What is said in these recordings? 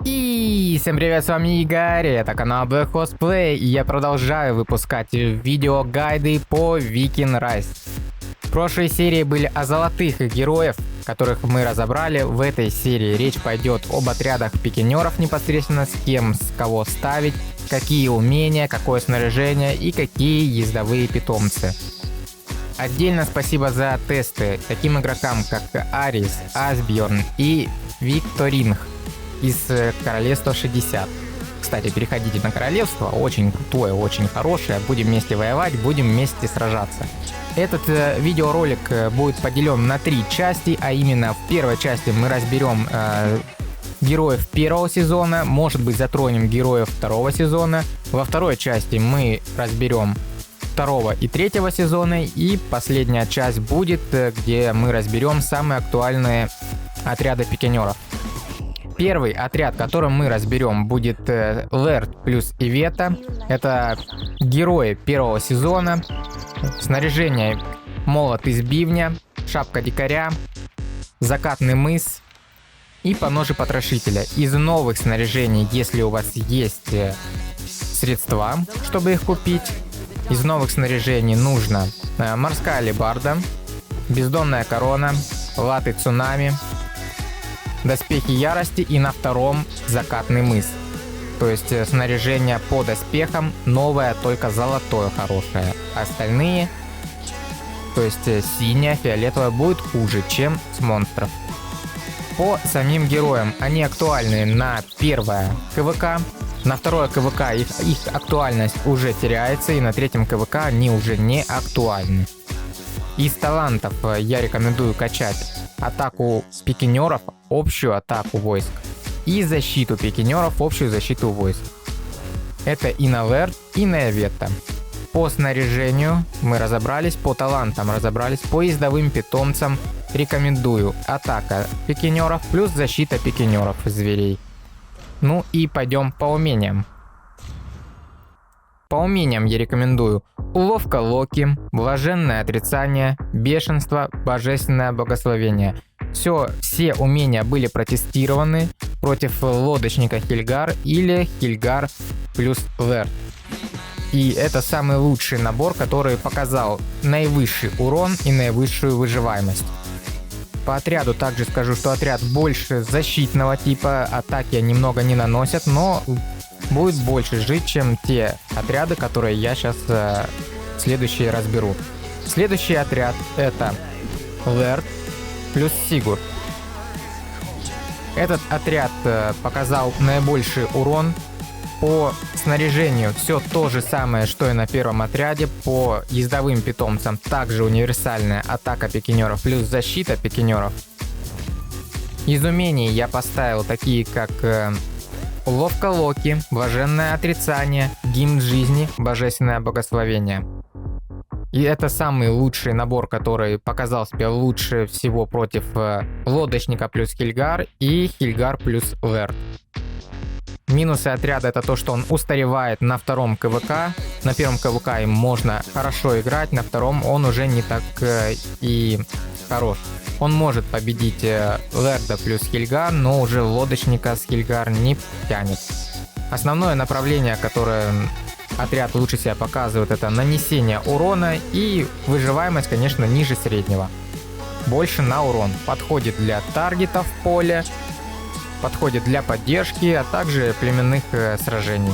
И всем привет, с вами Игорь, это канал Black Horse Play, и я продолжаю выпускать видеогайды по Viking Rise. В прошлой серии были о золотых героев, которых мы разобрали. В этой серии речь пойдет об отрядах пикинеров непосредственно, с кем, с кого ставить, какие умения, какое снаряжение и какие ездовые питомцы. Отдельно спасибо за тесты таким игрокам, как Арис, Асбьерн и Викторинг из Королевства 60. Кстати, переходите на Королевство, очень крутое, очень хорошее, будем вместе воевать, будем вместе сражаться. Этот видеоролик будет поделен на 3 части, а именно в первой части мы разберем героев первого сезона, может быть затронем героев второго сезона, во второй части мы разберем второго и третьего сезона, и последняя часть будет, где мы разберем самые актуальные отряды пикинеров. Первый отряд, которым мы разберем, будет Лэрд плюс Ивета. Это герои первого сезона. Снаряжение: молот из бивня, шапка дикаря, закатный мыс и поножи потрошителя. Из новых снаряжений, если у вас есть средства, чтобы их купить, из новых снаряжений нужно морская алебарда, бездонная корона, латы цунами, доспехи ярости и на втором закатный мыс. То есть снаряжение по доспехам новое, только золотое хорошее. Остальные, то есть синее, фиолетовое, будет хуже, чем с монстров. По самим героям, они актуальны на первое КВК, на второе КВК их актуальность уже теряется, и на третьем КВК они уже не актуальны. Из талантов я рекомендую качать атаку пикинеров, общую атаку войск, и защиту пикинеров, общую защиту войск. Это и на Лэрд, и на Ивета. По снаряжению мы разобрались, по талантам разобрались, по ездовым питомцам рекомендую атака пикинеров плюс защита пикинеров зверей. Ну и пойдем по умениям. По умениям я рекомендую уловка Локи, блаженное отрицание, бешенство, божественное благословение. Все умения были протестированы против лодочника Хильгар или Хильгар плюс Лэрд. И это самый лучший набор, который показал наивысший урон и наивысшую выживаемость. По отряду также скажу, что отряд больше защитного типа, атаки немного не наносят, но будет больше жить, чем те отряды, которые я сейчас следующие разберу. Следующий отряд — это Лэрд плюс Сигурд. Этот отряд показал наибольший урон. По снаряжению все то же самое, что и на первом отряде. По ездовым питомцам также универсальная атака пикинеров плюс защита пикинеров. Из умений я поставил такие, как уловка Локи, блаженное отрицание, гимн жизни, божественное благословение. И это самый лучший набор, который показал себя лучше всего против лодочника плюс Хильгар и Хильгар плюс Лэрд. Минусы отряда — это то, что он устаревает на втором КВК. На первом КВК им можно хорошо играть, на втором он уже не так и хорош. Он может победить Лэрда плюс Хильгар, но уже лодочника с Хильгар не тянет. Основное направление, которое отряд лучше себя показывает, это нанесение урона, и выживаемость, конечно, ниже среднего. Больше на урон. Подходит для таргетов в поле, подходит для поддержки, а также племенных сражений.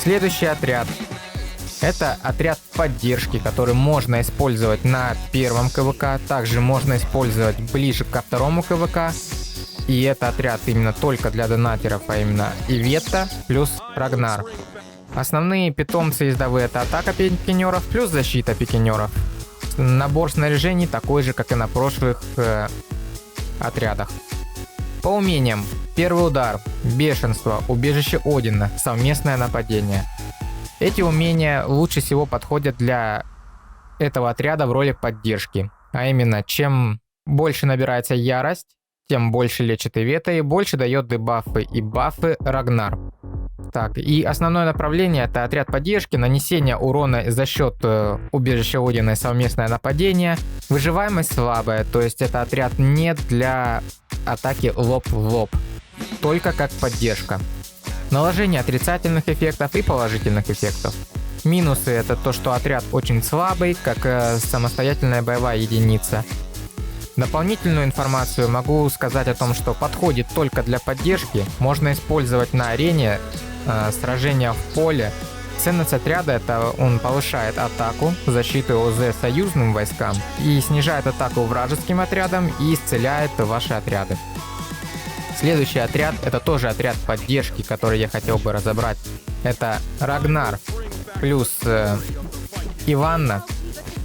Следующий отряд — это отряд поддержки, который можно использовать на первом КВК, также можно использовать ближе ко второму КВК. И это отряд именно только для донатеров, а именно Ивета плюс Рагнар. Основные питомцы ездовые — это атака пикинеров плюс защита пикинеров. Набор снаряжений такой же, как и на прошлых отрядах. По умениям: первый удар, бешенство, убежище Одина, совместное нападение. Эти умения лучше всего подходят для этого отряда в роли поддержки. А именно, чем больше набирается ярость, тем больше лечит Ивета и больше дает дебафы и бафы Рагнар. Так, и основное направление — это отряд поддержки, нанесение урона за счет убежища Одина и совместное нападение. Выживаемость слабая, то есть это отряд не для атаки лоб в лоб. только как поддержка. Наложение отрицательных эффектов и положительных эффектов. Минусы — это то, что отряд очень слабый, как самостоятельная боевая единица. Дополнительную информацию могу сказать о том, что подходит только для поддержки, можно использовать на арене, сражения в поле. Ценность отряда — это он повышает атаку, защиту ОЗ союзным войскам и снижает атаку вражеским отрядам и исцеляет ваши отряды. Следующий отряд — это тоже отряд поддержки, который я хотел бы разобрать. Это Рагнар плюс Иванна.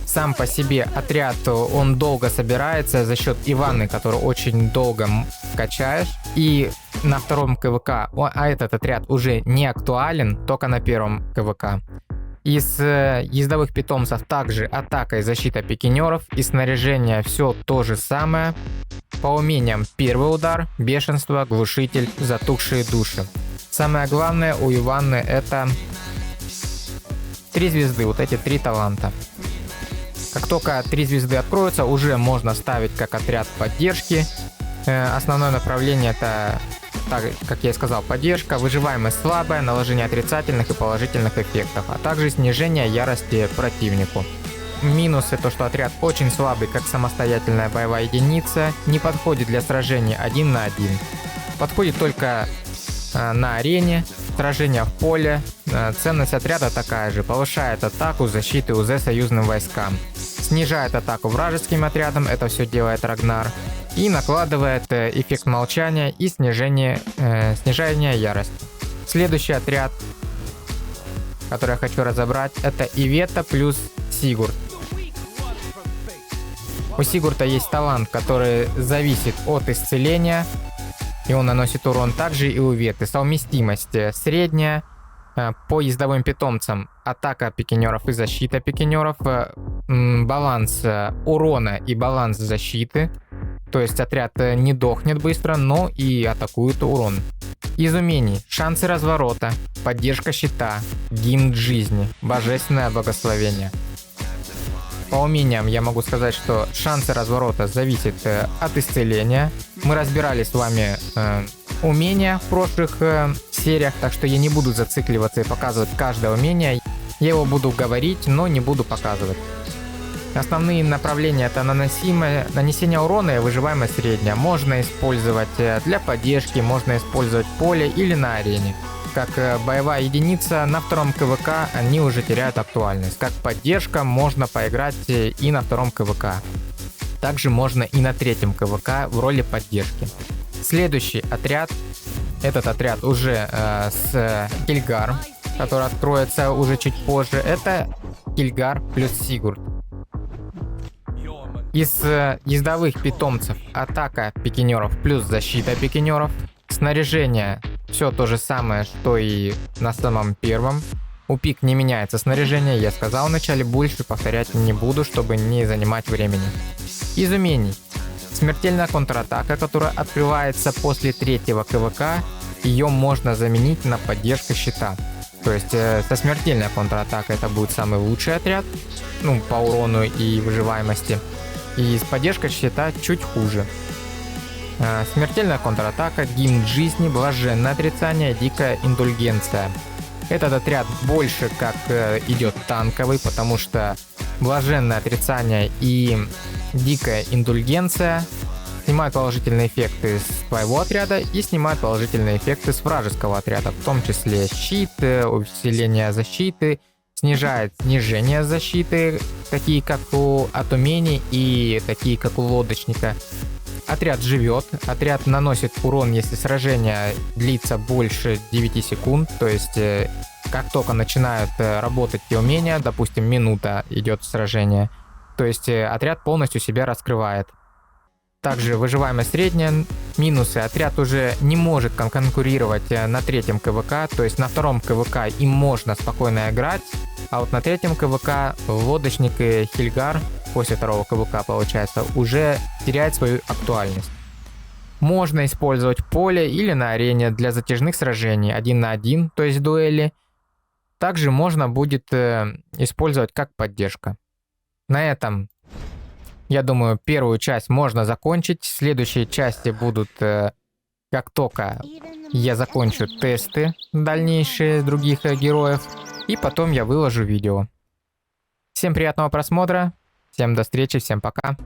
Сам по себе отряд, он долго собирается за счет Иванны, которую очень долго качаешь. И на втором КВК, этот отряд уже не актуален, только на первом КВК. Из ездовых питомцев также атака и защита пикинеров, и снаряжение все то же самое. По умениям первый удар, бешенство, глушитель, затухшие души. Самое главное у Иванны — это 3 звезды, вот эти 3 таланта. Как только 3 звезды откроются, уже можно ставить как отряд поддержки. Основное направление — это, так, как я и сказал, поддержка, выживаемость слабая, наложение отрицательных и положительных эффектов, а также снижение ярости противнику. Минусы — то, что отряд очень слабый, как самостоятельная боевая единица, не подходит для сражений 1 на 1. Подходит только на арене, сражения в поле. Ценность отряда такая же, повышает атаку, защиты УЗ союзным войскам. Снижает атаку вражеским отрядам, это все делает Рагнар. И накладывает эффект молчания и снижение ярости. Следующий отряд, который я хочу разобрать, это Ивета плюс Сигурд. У Сигурда есть талант, который зависит от исцеления, и он наносит урон. Также и у Иветы. Совместимость средняя. По ездовым питомцам атака пикинеров и защита пикинеров. Баланс урона и баланс защиты. То есть отряд не дохнет быстро, но и атакует урон. Из умений: шансы разворота, поддержка щита, гимн жизни, божественное благословение. По умениям я могу сказать, что шансы разворота зависят от исцеления. Мы разбирали с вами умения в прошлых сериях, так что я не буду зацикливаться и показывать каждое умение. Я его буду говорить, но не буду показывать. Основные направления — это нанесение урона и выживаемость средняя. Можно использовать для поддержки, можно использовать в поле или на арене. Как боевая единица на втором КВК они уже теряют актуальность. Как поддержка можно поиграть и на втором КВК. Также можно и на третьем КВК в роли поддержки. Следующий отряд, этот отряд уже с Хильгар, который откроется уже чуть позже, это Хильгар плюс Сигурд. Из ездовых питомцев атака пикинеров плюс защита пикинеров. Снаряжение все то же самое, что и на самом первом. У пик не меняется снаряжение, я сказал вначале, больше повторять не буду, чтобы не занимать времени. Из умений: смертельная контратака, которая открывается после третьего КВК, ее можно заменить на поддержку щита. То есть со смертельной контратакой это будет самый лучший отряд, по урону и выживаемости. И с поддержкой щита чуть хуже. Смертельная контратака, гимн жизни, блаженное отрицание, дикая индульгенция. Этот отряд больше как идет танковый, потому что блаженное отрицание и дикая индульгенция снимают положительные эффекты с твоего отряда и снимают положительные эффекты с вражеского отряда, в том числе щит, усиление защиты, снижает снижение защиты, такие как от умений и такие как у лодочника. Отряд живет, отряд наносит урон, если сражение длится больше 9 секунд, то есть как только начинают работать те умения, допустим, минута идет сражение, то есть отряд полностью себя раскрывает. Также выживаемость средняя. Минусы: отряд уже не может конкурировать на третьем КВК, то есть на втором КВК им можно спокойно играть, а вот на третьем КВК лодочник и Хильгар после второго КВК, получается, уже теряет свою актуальность. Можно использовать поле или на арене для затяжных сражений 1 на 1, то есть дуэли. Также можно будет использовать как поддержка. На этом, я думаю, первую часть можно закончить. Следующие части будут как только я закончу тесты дальнейшие других героев, и потом я выложу видео. Всем приятного просмотра, всем до встречи, всем пока.